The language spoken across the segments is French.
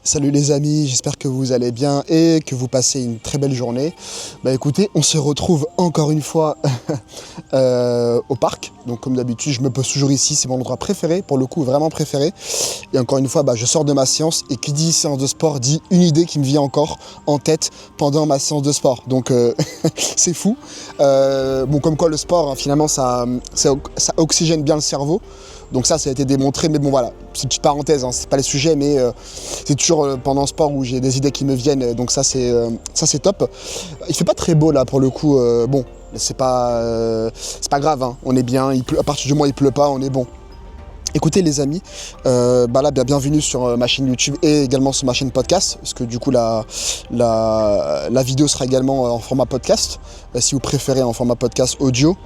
Salut les amis, j'espère que vous allez bien et que vous passez une très belle journée. Écoutez, on se retrouve encore une fois au parc. Donc comme d'habitude, je me pose toujours ici, c'est mon endroit préféré, pour le coup vraiment préféré. Et encore une fois, je sors de ma séance et qui dit séance de sport dit une idée qui me vient encore en tête pendant ma séance de sport. Donc c'est fou. Comme quoi le sport, hein, finalement, ça oxygène bien le cerveau. Donc ça a été démontré, mais bon voilà, c'est une petite parenthèse, hein, c'est pas le sujet, mais c'est toujours pendant le sport où j'ai des idées qui me viennent, donc ça c'est top. Il fait pas très beau là pour le coup, c'est pas grave, hein, on est bien, à partir du moment où il pleut pas, on est bon. Écoutez les amis, bienvenue sur ma chaîne YouTube et également sur ma chaîne podcast, parce que du coup la vidéo sera également en format podcast, si vous préférez en format podcast audio.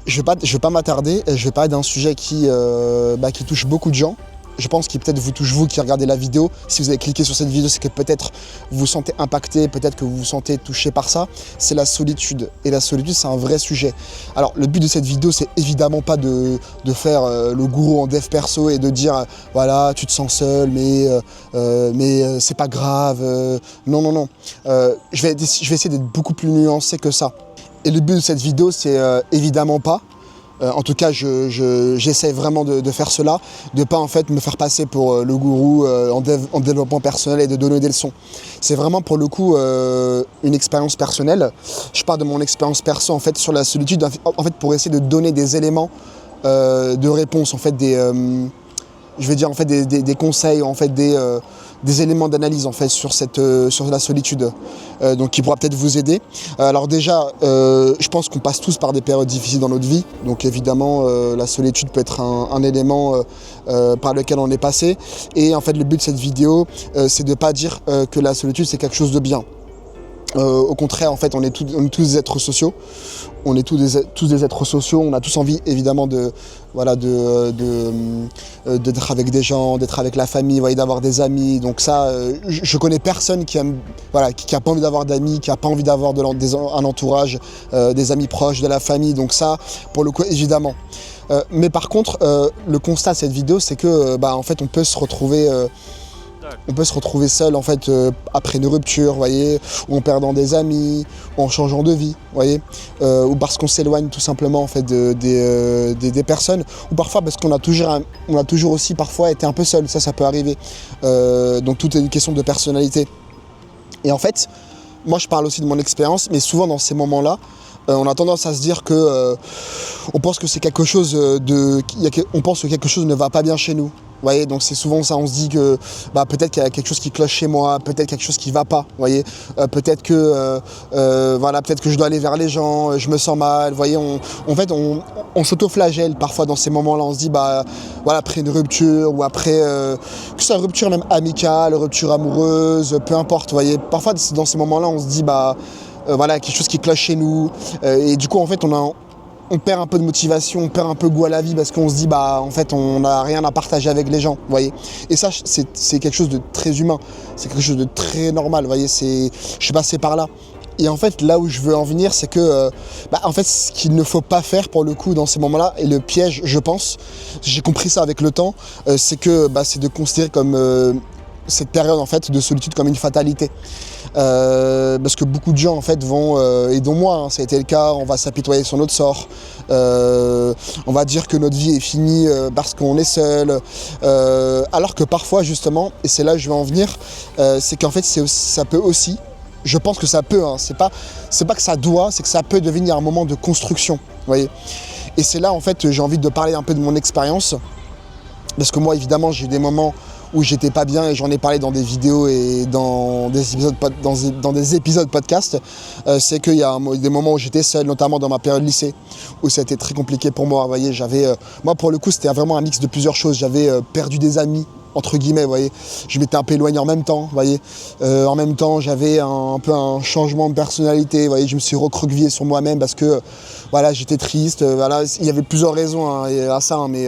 Je vais pas m'attarder, je vais parler d'un sujet qui touche beaucoup de gens. Je pense qu'il peut-être vous touche, vous qui regardez la vidéo. Si vous avez cliqué sur cette vidéo, c'est que peut-être vous vous sentez impacté, peut-être que vous vous sentez touché par ça. C'est la solitude. Et la solitude, c'est un vrai sujet. Alors, le but de cette vidéo, c'est évidemment pas de faire le gourou en dev perso et de dire, voilà, tu te sens seul, mais c'est pas grave. Non. Je vais essayer d'être beaucoup plus nuancé que ça. Et le but de cette vidéo, c'est évidemment pas, en tout cas j'essaie vraiment de faire cela, de pas en fait me faire passer pour le gourou en développement personnel et de donner des leçons. C'est vraiment pour le coup une expérience personnelle. Je parle de mon expérience perso en fait sur la solitude, en fait pour essayer de donner des éléments de réponse, en fait des conseils, en fait des éléments d'analyse en fait sur la solitude, donc qui pourra peut-être vous aider. Alors déjà, je pense qu'on passe tous par des périodes difficiles dans notre vie, donc évidemment la solitude peut être un élément par lequel on est passé. Et en fait le but de cette vidéo, c'est de pas dire que la solitude c'est quelque chose de bien. Au contraire, en fait, on est tous des êtres sociaux. On est tous des êtres sociaux. On a tous envie, évidemment, d'être avec des gens, d'être avec la famille, d'avoir des amis. Donc ça, je connais personne qui a pas envie d'avoir d'amis, qui a pas envie d'avoir un entourage, des amis proches, de la famille. Donc ça, pour le coup, évidemment. Mais par contre, le constat de cette vidéo, c'est que, en fait, on peut se retrouver seul en fait après une rupture, ou en perdant des amis, ou en changeant de vie, ou parce qu'on s'éloigne tout simplement en fait des personnes, ou parfois parce qu'on a toujours aussi parfois été un peu seul, ça peut arriver. Donc tout est une question de personnalité. Et en fait, moi je parle aussi de mon expérience, mais souvent dans ces moments-là, on a tendance à se dire que on pense que c'est quelque chose on pense que quelque chose ne va pas bien chez nous. Donc c'est souvent ça, on se dit que peut-être qu'il y a quelque chose qui cloche chez moi, peut-être quelque chose qui va pas, peut-être que peut-être que je dois aller vers les gens, je me sens mal, on s'auto-flagelle parfois dans ces moments-là, on se dit après une rupture ou après que ce soit une rupture même amicale, rupture amoureuse, peu importe, parfois dans ces moments-là on se dit quelque chose qui cloche chez nous, et du coup en fait on perd un peu de motivation, on perd un peu goût à la vie parce qu'on se dit en fait on n'a rien à partager avec les gens, Et ça c'est quelque chose de très humain, c'est quelque chose de très normal, je suis passé par là. Et en fait là où je veux en venir, c'est que en fait ce qu'il ne faut pas faire pour le coup dans ces moments-là, et le piège je pense, j'ai compris ça avec le temps, c'est de considérer comme cette période en fait de solitude comme une fatalité. Parce que beaucoup de gens en fait vont, et dont moi ça a été le cas, on va s'apitoyer sur notre sort, on va dire que notre vie est finie parce qu'on est seul, alors que parfois justement, et c'est là que je vais en venir, c'est qu'en fait ça peut aussi, je pense que ça peut, c'est pas que ça doit, c'est que ça peut devenir un moment de construction, Et c'est là en fait j'ai envie de parler un peu de mon expérience, parce que moi évidemment j'ai eu des moments où j'étais pas bien et j'en ai parlé dans des vidéos et dans des épisodes podcast. C'est qu'il y a des moments où j'étais seul, notamment dans ma période lycée, où ça a été très compliqué pour moi. Moi pour le coup c'était vraiment un mix de plusieurs choses. J'avais perdu des amis, entre guillemets, je m'étais un peu éloigné en même temps, en même temps j'avais un peu un changement de personnalité, je me suis recroquevillé sur moi-même parce que j'étais triste, il y avait plusieurs raisons à ça, mais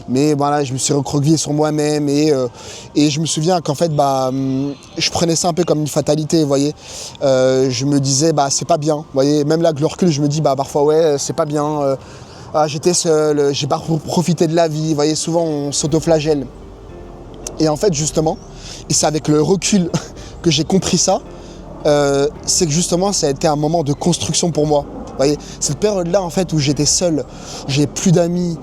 je me suis recroquevillé sur moi-même et je me souviens qu'en fait je prenais ça un peu comme une fatalité, je me disais c'est pas bien, même là que le recul je me dis parfois c'est pas bien, j'étais seul, j'ai pas profité de la vie, souvent on s'autoflagelle. Et en fait justement, Et c'est avec le recul que j'ai compris ça, c'est que justement ça a été un moment de construction pour moi. Vous voyez, cette période-là en fait où j'étais seul, j'ai plus d'amis,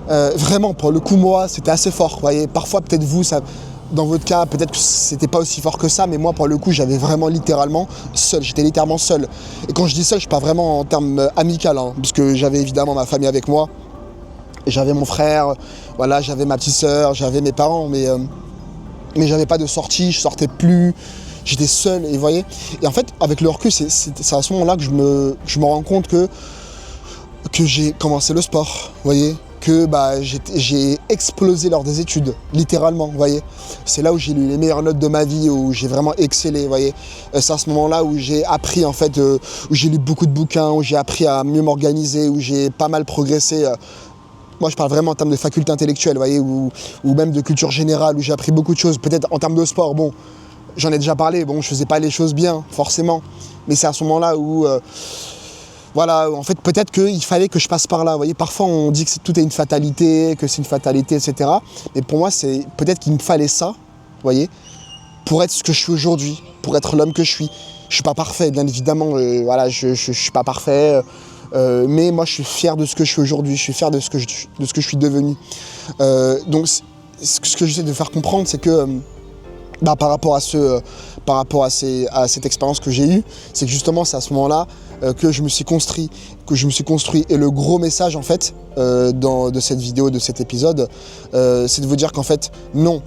vraiment pour le coup moi c'était assez fort. Vous voyez, parfois peut-être vous, ça, dans votre cas peut-être que c'était pas aussi fort que ça, mais moi pour le coup j'avais vraiment littéralement seul, j'étais littéralement seul. Et quand je dis seul, je parle vraiment en termes amical, hein, parce que j'avais évidemment ma famille avec moi, et j'avais mon frère, voilà, j'avais ma petite sœur, j'avais mes parents, mais j'avais pas de sortie, je sortais plus, j'étais seul, et vous voyez. Et en fait, avec le recul, c'est à ce moment-là que je me rends compte que j'ai commencé le sport, vous voyez, que j'ai explosé lors des études, littéralement, vous voyez. C'est là où j'ai eu les meilleures notes de ma vie, où j'ai vraiment excellé, vous voyez. C'est à ce moment-là où j'ai appris, en fait, où j'ai lu beaucoup de bouquins, où j'ai appris à mieux m'organiser, où j'ai pas mal progressé. Moi, je parle vraiment en termes de faculté intellectuelle, vous voyez, ou même de culture générale, où j'ai appris beaucoup de choses. Peut-être en termes de sport, bon, j'en ai déjà parlé, bon, je faisais pas les choses bien, forcément. Mais c'est à ce moment-là où, voilà, en fait, peut-être qu'il fallait que je passe par là. Vous voyez, parfois, on dit que tout est une fatalité, que c'est une fatalité, etc. Mais pour moi, c'est peut-être qu'il me fallait ça, vous voyez, pour être ce que je suis aujourd'hui, pour être l'homme que je suis. Je suis pas parfait, bien évidemment, voilà, je suis pas parfait. Mais moi je suis fier de ce que je suis aujourd'hui, je suis fier de ce que je suis devenu. Donc ce que j'essaie de faire comprendre, c'est que par rapport à cette expérience que j'ai eue, c'est que justement c'est à ce moment-là que je me suis construit. Et le gros message en fait de cette vidéo, de cet épisode, c'est de vous dire qu'en fait non,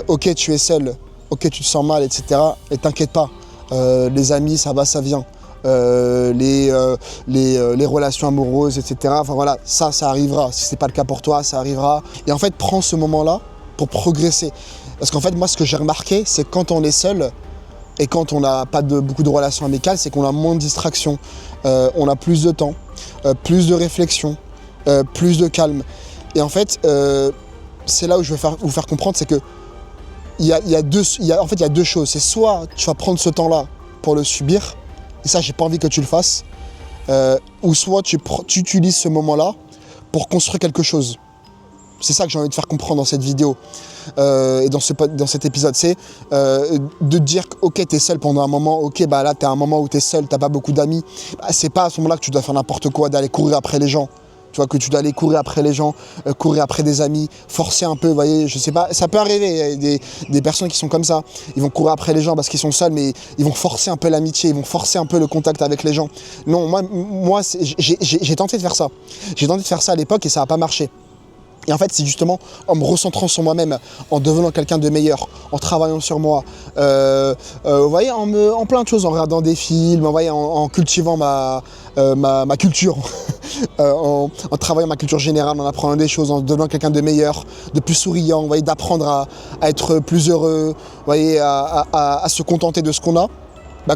ok tu es seul, ok tu te sens mal, etc. Et t'inquiète pas, les amis ça va, ça vient. Les relations amoureuses, etc. Enfin voilà, ça arrivera. Si c'est pas le cas pour toi, ça arrivera. Et en fait, prends ce moment-là pour progresser. Parce qu'en fait, moi, ce que j'ai remarqué, c'est que quand on est seul et quand on n'a pas beaucoup de relations amicales, c'est qu'on a moins de distractions, on a plus de temps, plus de réflexion, plus de calme. Et en fait, c'est là où je vais vous faire comprendre, c'est que il y a deux choses. C'est soit tu vas prendre ce temps-là pour le subir, et ça, j'ai pas envie que tu le fasses. Ou soit tu utilises ce moment-là pour construire quelque chose. C'est ça que j'ai envie de faire comprendre dans cette vidéo et dans cet épisode. C'est de dire que ok, t'es seul pendant un moment, ok, là t'es à un moment où t'es seul, t'as pas beaucoup d'amis. C'est pas à ce moment-là que tu dois faire n'importe quoi, d'aller courir après les gens. Tu vois, que tu dois aller courir après les gens, courir après des amis, forcer un peu, vous voyez, je sais pas, ça peut arriver, il y a des personnes qui sont comme ça, ils vont courir après les gens parce qu'ils sont seuls, mais ils vont forcer un peu l'amitié, ils vont forcer un peu le contact avec les gens. Non, moi j'ai tenté de faire ça. J'ai tenté de faire ça à l'époque et ça n'a pas marché. Et en fait, c'est justement en me recentrant sur moi-même, en devenant quelqu'un de meilleur, en travaillant sur moi, vous voyez, en plein de choses, en regardant des films, vous voyez, en cultivant ma culture, en travaillant ma culture générale, en apprenant des choses, en devenant quelqu'un de meilleur, de plus souriant, vous voyez, d'apprendre à être plus heureux, vous voyez, à se contenter de ce qu'on a.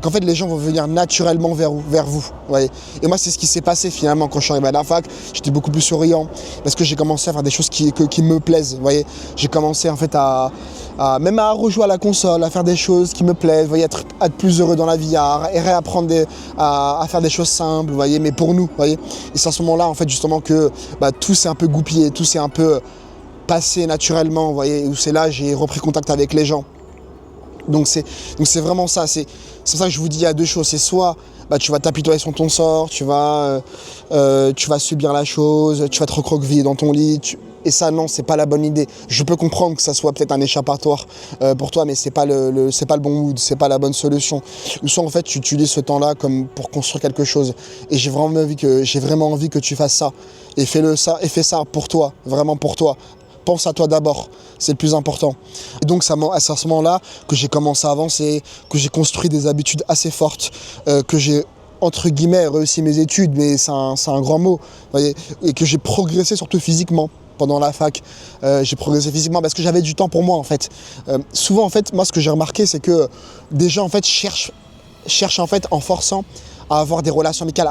Qu'en fait les gens vont venir naturellement vers vous. Ouais. Et moi c'est ce qui s'est passé finalement quand je suis arrivé à la fac, j'étais beaucoup plus souriant parce que j'ai commencé à faire des choses qui me plaisent. Vous voyez. J'ai commencé en fait même à rejouer à la console, à faire des choses qui me plaisent, vous voyez, être plus heureux dans la vie, à réapprendre à faire des choses simples, vous voyez, mais pour nous, vous voyez. Et c'est à ce moment-là en fait justement que tout s'est un peu goupillé, tout s'est un peu passé naturellement, vous voyez, où c'est là j'ai repris contact avec les gens. Donc c'est vraiment ça, c'est pour ça que je vous dis il y a deux choses, c'est soit tu vas t'apitoyer sur ton sort, tu vas subir la chose, tu vas te recroqueviller dans ton lit, et ça non, c'est pas la bonne idée. Je peux comprendre que ça soit peut-être un échappatoire pour toi, mais c'est pas le bon mood, c'est pas la bonne solution. Ou soit en fait tu utilises ce temps-là comme pour construire quelque chose, et j'ai vraiment envie que tu fasses ça, et fais ça pour toi, vraiment pour toi. Pense à toi d'abord, c'est le plus important. Et donc c'est à ce moment-là que j'ai commencé à avancer, que j'ai construit des habitudes assez fortes, que j'ai entre guillemets réussi mes études, mais c'est un grand mot, voyez, et que j'ai progressé surtout physiquement pendant la fac. J'ai progressé physiquement parce que j'avais du temps pour moi en fait. Souvent en fait, moi ce que j'ai remarqué c'est que des gens en fait cherchent en fait en forçant à avoir des relations amicales,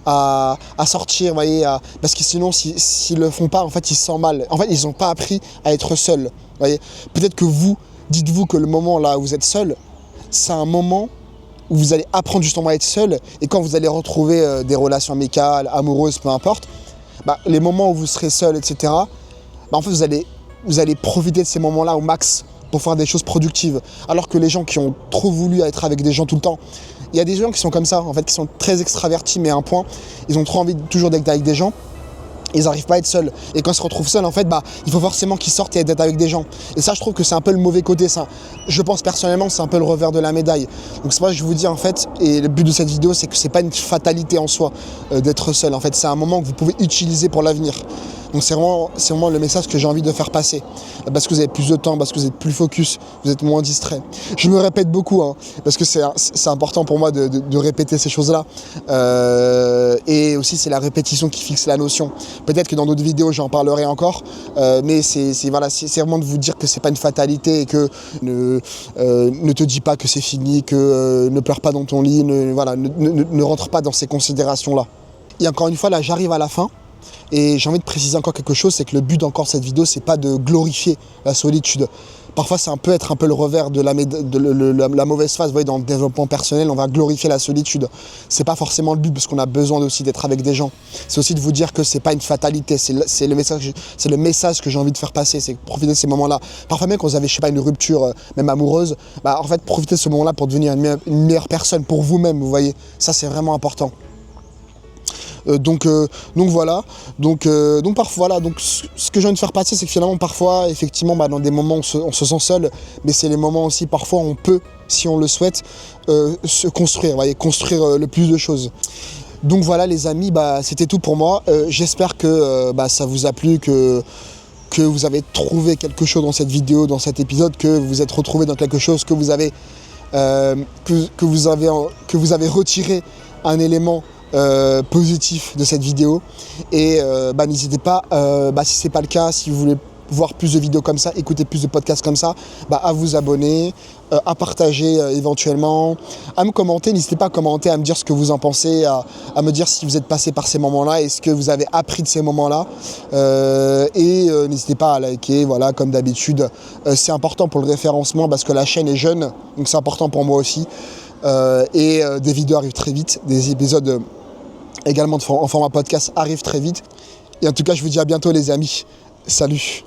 à sortir, vous voyez, parce que sinon, s'ils le font pas, en fait, ils se sentent mal. En fait, ils n'ont pas appris à être seuls, vous voyez. Peut-être que dites-vous que le moment là où vous êtes seul, c'est un moment où vous allez apprendre justement à être seul, et quand vous allez retrouver des relations amicales, amoureuses, peu importe, les moments où vous serez seul, etc., en fait, vous allez profiter de ces moments-là au max. pour faire des choses productives. Alors que les gens qui ont trop voulu être avec des gens tout le temps, il y a des gens qui sont comme ça, en fait, qui sont très extravertis, mais à un point, ils ont trop envie toujours d'être avec des gens. Ils n'arrivent pas à être seuls. Et quand ils se retrouvent seuls, en fait, il faut forcément qu'ils sortent et d'être avec des gens. Et ça, je trouve que c'est un peu le mauvais côté. Ça, je pense personnellement, c'est un peu le revers de la médaille. Donc c'est pour ça que je vous dis, en fait, et le but de cette vidéo, c'est que c'est pas une fatalité en soi d'être seul. En fait, c'est un moment que vous pouvez utiliser pour l'avenir. Donc c'est vraiment le message que j'ai envie de faire passer. Parce que vous avez plus de temps, parce que vous êtes plus focus, vous êtes moins distrait. Je me répète beaucoup, parce que c'est important pour moi de répéter ces choses-là. Et aussi, c'est la répétition qui fixe la notion. Peut-être que dans d'autres vidéos, j'en parlerai encore. Mais c'est vraiment de vous dire que c'est pas une fatalité et que ne te dis pas que c'est fini, que ne pleure pas dans ton lit, ne rentre pas dans ces considérations-là. Et encore une fois, là, j'arrive à la fin. Et j'ai envie de préciser encore quelque chose, c'est que le but encore de cette vidéo, c'est pas de glorifier la solitude. Parfois, ça peut être un peu le revers de la mauvaise phase. Vous voyez, dans le développement personnel, on va glorifier la solitude. C'est pas forcément le but, parce qu'on a besoin aussi d'être avec des gens. C'est aussi de vous dire que c'est pas une fatalité. C'est le message que j'ai envie de faire passer. C'est profiter de ces moments-là. Parfois même quand vous avez, je sais pas, une rupture, même amoureuse, en fait, profitez de ce moment-là pour devenir une meilleure personne pour vous-même. Vous voyez, ça c'est vraiment important. Donc voilà. Donc parfois voilà. Donc ce que je viens de faire passer, c'est que finalement parfois, effectivement, dans des moments on se sent seul, mais c'est les moments aussi parfois on peut, si on le souhaite, se construire. Vous voyez, construire le plus de choses. Donc voilà les amis, c'était tout pour moi. J'espère que ça vous a plu, que vous avez trouvé quelque chose dans cette vidéo, dans cet épisode, que vous êtes retrouvé dans quelque chose, que vous avez retiré un élément positif de cette vidéo. Et n'hésitez pas, si c'est pas le cas, si vous voulez voir plus de vidéos comme ça, écouter plus de podcasts comme ça, à vous abonner, à partager éventuellement, à me commenter. N'hésitez pas à commenter, à me dire ce que vous en pensez, à me dire si vous êtes passé par ces moments-là et ce que vous avez appris de ces moments-là. N'hésitez pas à liker, voilà, comme d'habitude. C'est important pour le référencement parce que la chaîne est jeune, donc c'est important pour moi aussi. Des vidéos arrivent très vite, des épisodes également en format podcast arrivent très vite. Et en tout cas, je vous dis à bientôt les amis. Salut!